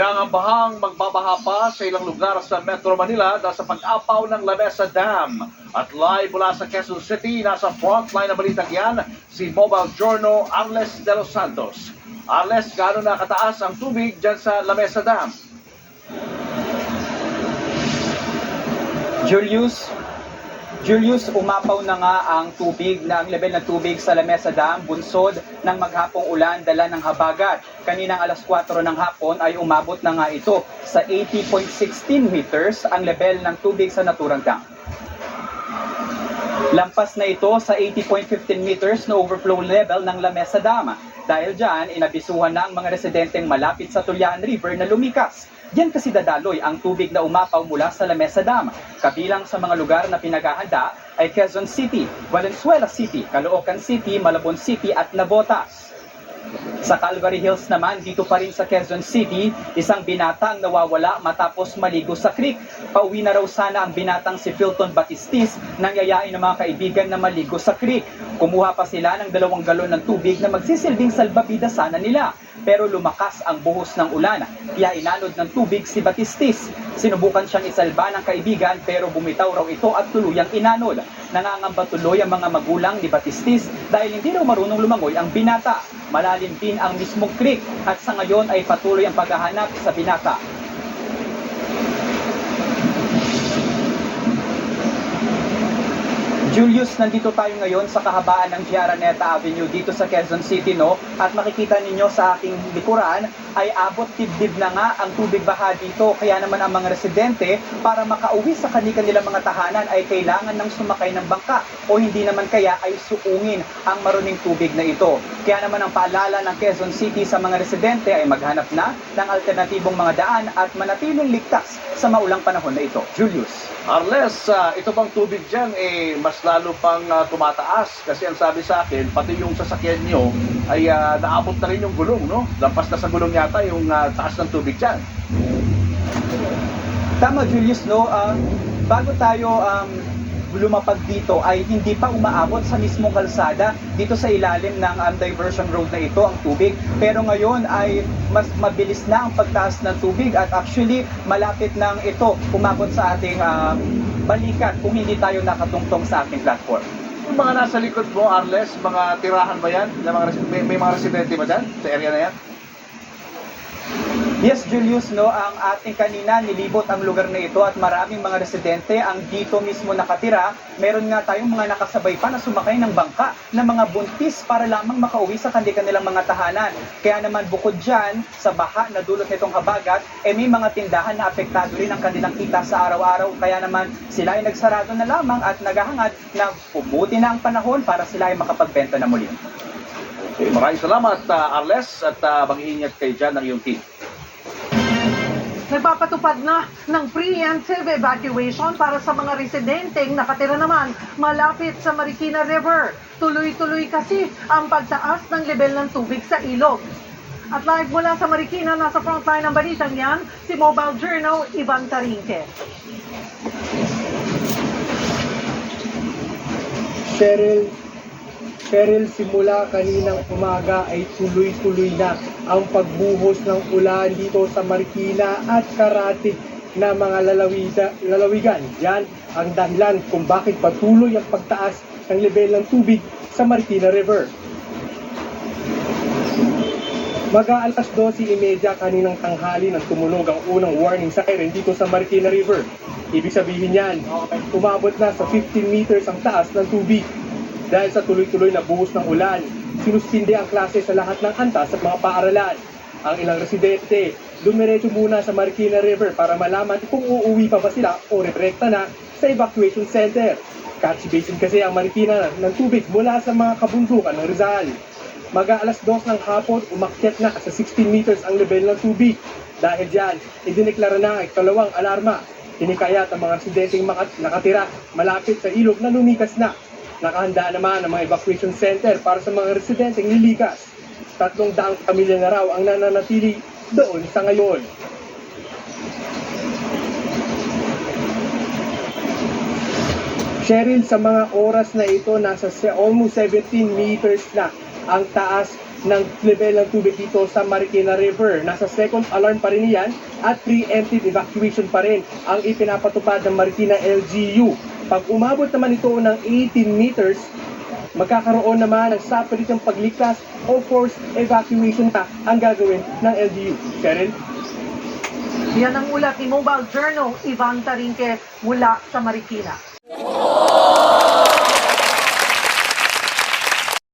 Inangambahang magbabaha pa sa ilang lugar sa Metro Manila dahil sa pag-apaw ng Lamesa Dam. At live mula sa Quezon City, nasa frontline na balitang yan, si Mobile Journal Arles de los Santos. Arles, gaano na kataas ang tubig dyan sa Lamesa Dam? Julius, umapaw na nga ang tubig na ang level ng tubig sa Lamesa Dam, bunsod ng maghapong ulan dala ng habagat. Kaninang alas 4 ng hapon ay umabot na nga ito sa 80.16 meters ang level ng tubig sa naturang dam. Lampas na ito sa 80.15 meters na overflow level ng Lamesa Dam. Dahil dyan, inabisuhan na ang mga residenteng malapit sa Tulyan River na lumikas. Diyan kasi dadaloy ang tubig na umapaw mula sa Lamesa Dam. Kabilang sa mga lugar na pinaghahanda ay Quezon City, Valenzuela City, Caloocan City, Malabon City at Navotas. Sa Calvary Hills naman, dito pa rin sa Quezon City, isang binatang nawawala matapos maligo sa creek. Pauwi na raw sana ang binatang si Philton Batistis nang yayain ng mga kaibigan na maligo sa creek. Kumuha pa sila ng 2 galon ng tubig na magsisilbing salbabida sana nila. Pero lumakas ang buhos ng ulan, kaya inanod ng tubig si Batistis. Sinubukan siyang isalba ng kaibigan pero bumitaw raw ito at tuluyang inanod. Nangangamba tuloy ang mga magulang ni Batistis dahil hindi raw marunong lumangoy ang binata. Malalim din ang mismong creek at sa ngayon ay patuloy ang paghahanap sa binata. Julius, nandito tayo ngayon sa kahabaan ng Giaraneta Avenue dito sa Quezon City, no? At makikita ninyo sa aking likuran ay abot dibdib na nga ang tubig baha dito. Kaya naman ang mga residente para makauwi sa kanilang mga tahanan ay kailangan ng sumakay ng bangka o hindi naman kaya ay suungin ang maruming tubig na ito. Kaya naman ang paalala ng Quezon City sa mga residente ay maghanap na ng alternatibong mga daan at manatiling ligtas sa maulang panahon na ito. Julius. Arles, ito bang tubig dyan mas lalo pang tumataas? Kasi ang sabi sa akin, pati yung sasakyan nyo ay naabot na rin yung gulong, no? Lampas na sa gulong yata yung taas ng tubig dyan. Tama, Julius, no? Bago tayo lumapag dito ay hindi pa umaabot sa mismong kalsada dito sa ilalim ng diversion road na ito ang tubig. Pero ngayon ay mas mabilis na ang pagtaas ng tubig at actually malapit nang ito umabot sa ating balikat kung hindi tayo nakatungtong sa ating platform. Yung mga nasa likod mo, Arles, mga tirahan ba yan? May mga residente ba dyan sa area na yan? Yes, Julius, no, ang ating kanina nilibot ang lugar na ito at maraming mga residente ang dito mismo nakatira. Meron nga tayong mga nakasabay pa na sumakay ng bangka na mga buntis para lamang makauwi sa kanilang mga tahanan. Kaya naman bukod dyan, sa baha na dulot nitong habagat, may mga tindahan na apektado rin ang kanilang kita sa araw-araw. Kaya naman sila ay nagsarado na lamang at naghahangad na pubuti na ang panahon para sila ay makapagbenta na muli. Okay, maraming salamat, Arles, at mag-iingat kayo dyan ng iyong team. Nagpapatupad na ng preemptive evacuation para sa mga residenteng nakatira naman malapit sa Marikina River. Tuloy-tuloy kasi ang pagtaas ng level ng tubig sa ilog. At live mula sa Marikina, nasa frontline ng balitang yan, si Mobile Journal Ivan Tarinque. Cheryl, simula kaninang umaga ay tuloy-tuloy na ang pagbuhos ng ulan dito sa Marikina at karatig na mga lalawigan. Yan ang dahilan kung bakit patuloy ang pagtaas ng level ng tubig sa Marikina River. Mag-aalas 12:30 kaninang tanghali nang tumunog ang unang warning siren dito sa Marikina River. Ibig sabihin yan, umabot na sa 15 meters ang taas ng tubig. Dahil sa tuloy-tuloy na buhos ng ulan, sinuspinde ang klase sa lahat ng antas at mga paaralan. Ang ilang residente, dumiretso muna sa Marikina River para malaman kung uuwi pa ba sila o redirekta na sa evacuation center. Catch basin kasi ang Marikina ng tubig mula sa mga kabundukan ng Rizal. Mag-aalas 2 ng hapon, umakyat na sa 16 meters ang level ng tubig. Dahil dyan, idineklara na ang ikalawang alarma. Hinikayat ang mga residenteng nakatira malapit sa ilog na lumikas na. Nakahanda naman ang mga evacuation center para sa mga residenteng lilikas. 300 pamilya na raw ang nananatili doon sa ngayon. Cheryl, sa mga oras na ito, nasa almost 17 meters na ang taas ng level ng tubig dito sa Marikina River. Nasa second alarm pa rin yan at preemptive evacuation pa rin ang ipinapatupad ng Marikina LGU. Pag umabot naman ito ng 18 meters, magkakaroon naman ng sapilitang pagligtas o forced evacuation na ang gagawin ng LGU. Cheryl? Yan ang ulat ni Mobile Journal, Ivan Tarinque mula sa Marikina.